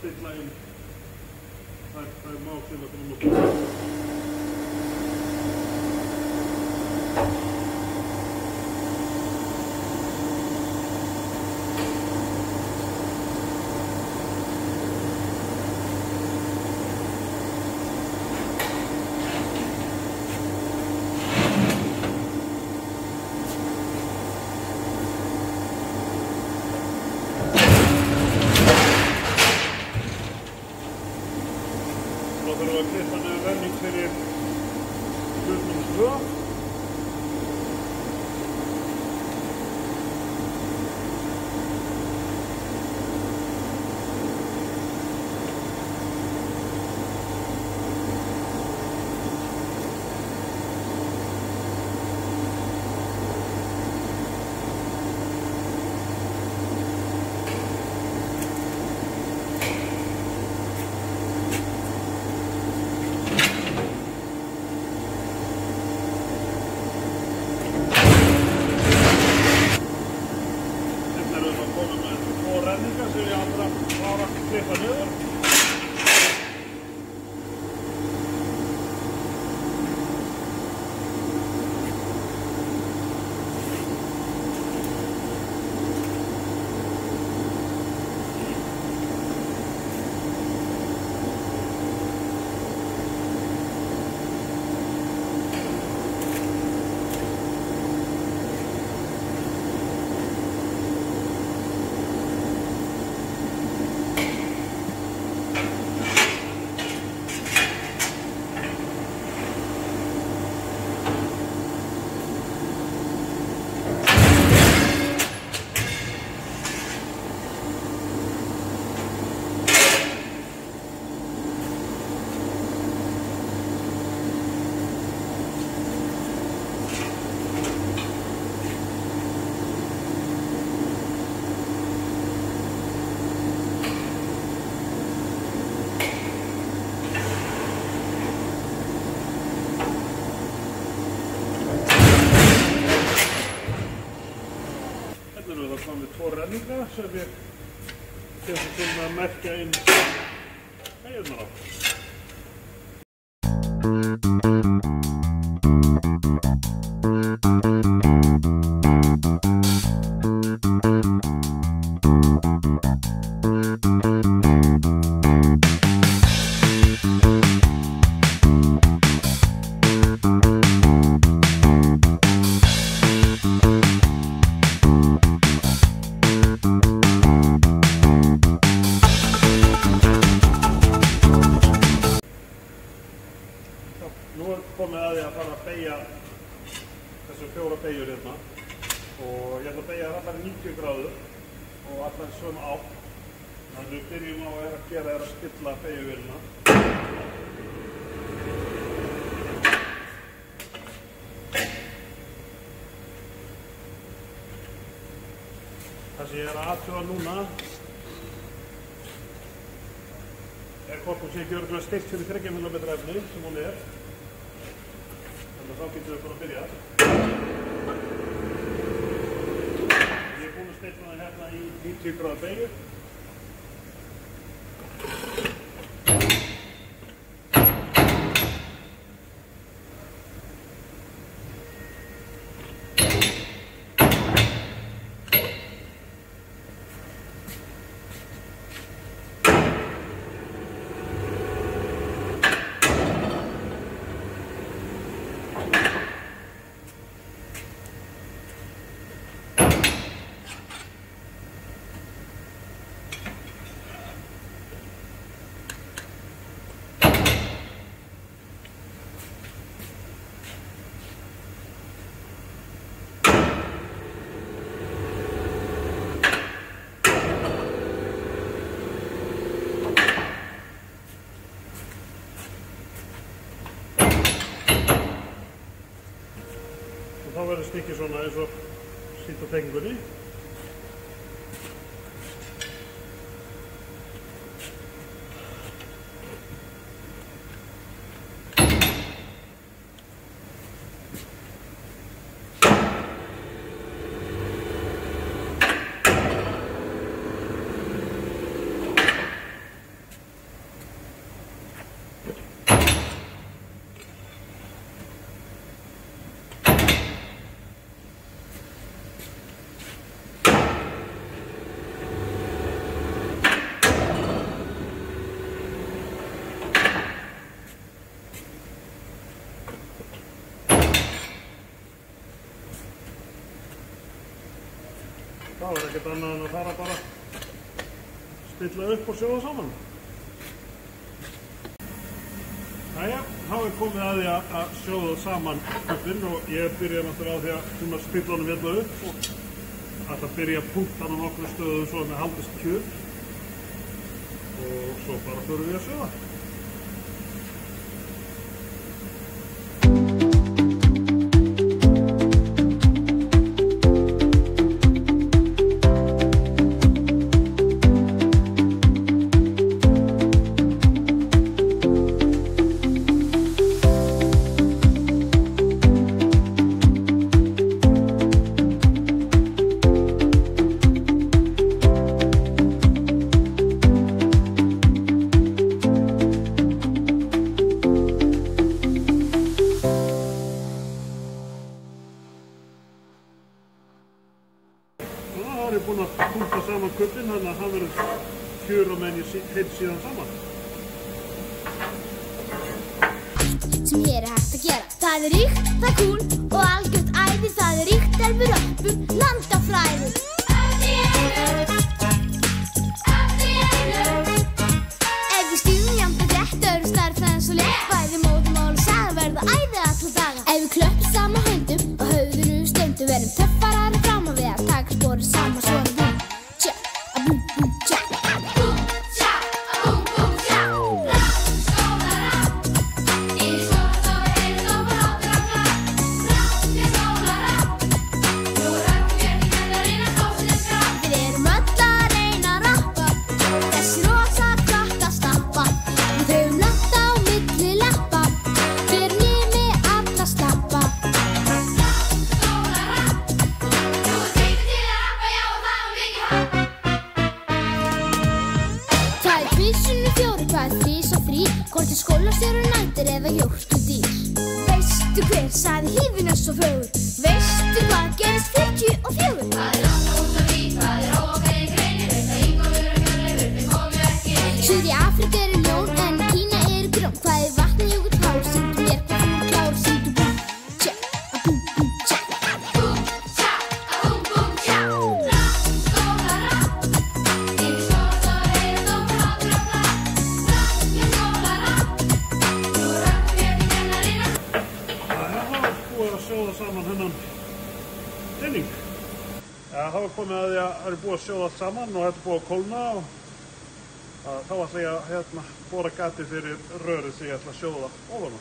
stilla inn þær málsina sem mútur. Þá þurfum við að klippa niður renning fyrir hlutnum 2. Sem ég allra klára að klippa niður. Hérna erum við þá komin við 2 renninga sem við þurfum að merkja inn hægirnar á. Nú er komið að því að fara að beygja þessar 4 beygjur hérna og ég ætla að beygja allar 90 gráður og allar sömu átt. Þannig við byrjum á að gera að stilla beygjuvélina. Það sem ég er að athuga núna er hvort hún sé ekki örugglega stillt fyrir 3 mm efni sem hún er. Þannig að þá getum við bara að byrja. Ég er búinn að stilla það hérna í 90 gráðu beygju. Þá verður stykkið svona eins og sýnt á teikningunni. þá ekkert annað en að fara bara stilla upp og sjóða saman. Jæja, þá komið að því að sjóða saman kubbinn og ég byrja náttúrulega á því að svona stilla honum hérna upp og ætla að byrja að punkta hann á nokkru stöðum svo með haldist kjur og svo bara förum við að sjóða. Það er búinn að punkta saman kubbinn þannig að hann verður kjur og menn heilt síðan saman. Sem hér er hægt að gera. Það er ríkt, það er kúl og algjört æði. Það er ríkt elfur öppum landafræði. Ef við stíðum jafnt og rétt öðru stærð það eins og létt. Bæði mótumál og sagði verða æði alla daga. Ef við klöppum saman höndum og höfðinu stöndum verðum töffarari fram að við að taka spórið saman svona búm, tja, a búm, búm, tja. Búm, tja, a búm, búm, tja. Skólará, í skólastofu heyrðist okkur hlátur og klapp. Rá, til skólará, nú öllum hérna kennarinn að stóðsinn skrap. Við erum öll að reyna að rappa, þessi rosa krakka stappa. Við höfum lent á milli leppa, gerum nými alla slappa. Hvað er þrís og þrír, hvort er skólastjóri nætur eða jórturdýr? Veistu hver sagði hífin er svo fögur? Veistu hvað gerist 44? Hvað er langt út og vítt, hvað er óákveðin greinir? Veist að Ingólfur og Hjörleifur, við komum ekki inn. Suður í Afríku eru ljón en í Kína eru grjón. Hvað er vatni jökull hár, syngdu mér hvað þú klár, syngdu búm, tja, a búm, búm, tja. Búm, tja, a búm, búm, tja. Skólará, í skólastofu heyrðist okkur hlátur og klapp. Sjóða saman hennan tenning. Ja, þá er komið að því að það er búið að sjóða allt saman og þetta er búið að kólna og þá ætla ég að bora gati fyrir rörið sem ég ætla að sjóða ofan á.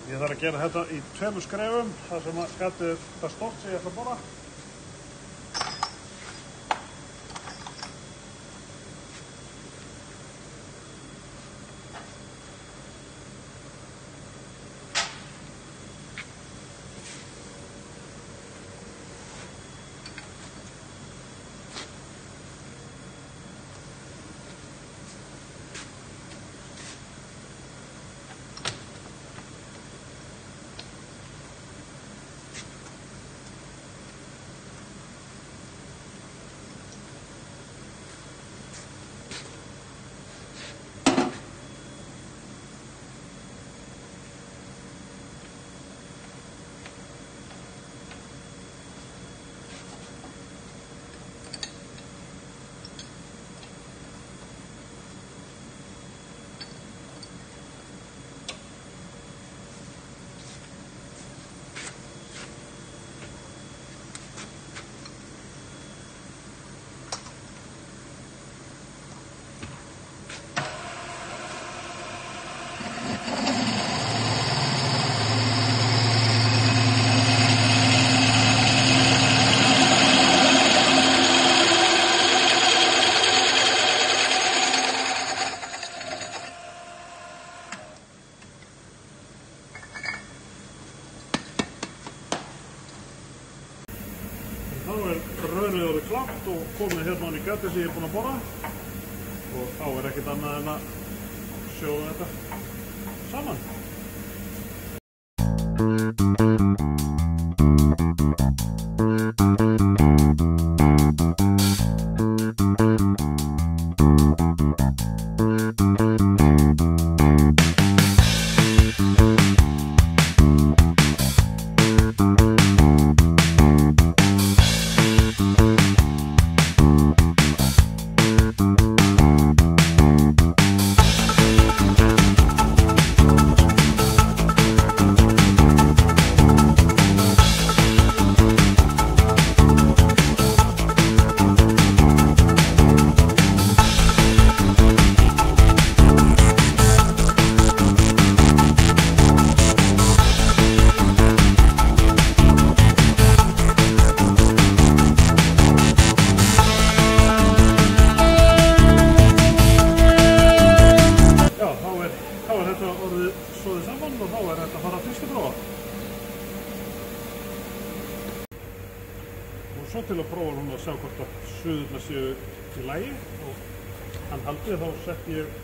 Ég þarf að gera þetta í 2 skrefum þar sem gatið er það stórt sem ég ætla að bora. Þá er rörið orðið klárt og komið hérna á í gatið sem ég er búinn að bora og þá er ekkert annað en að sjóða þetta saman. Þá er þetta orðið soðið saman og þá er þetta að fara að fyrstu prófa. Og svo til að prófa núna að sjá hvort að suðurnar séu í lagi og hann haldið þá setti ég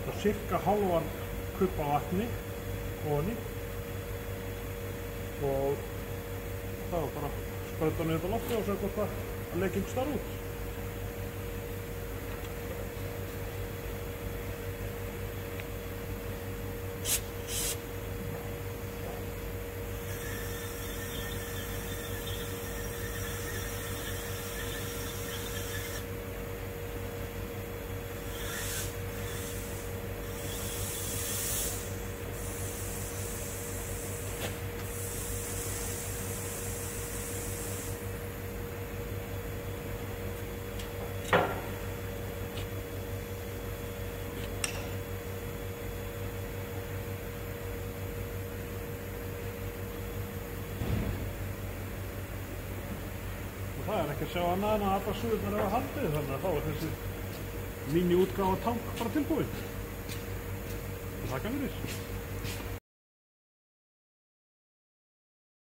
þá cirka hálfan kubb af vatni ofan í og það var bara sprauta niður á lofti og sjá hvort að legging starf út. Það er ekki að sjá annað en að allar suðurnar eru að haldið, þannig að þá er þessi mini útgáfa tank bara tilbúin. Það þakka fyrir.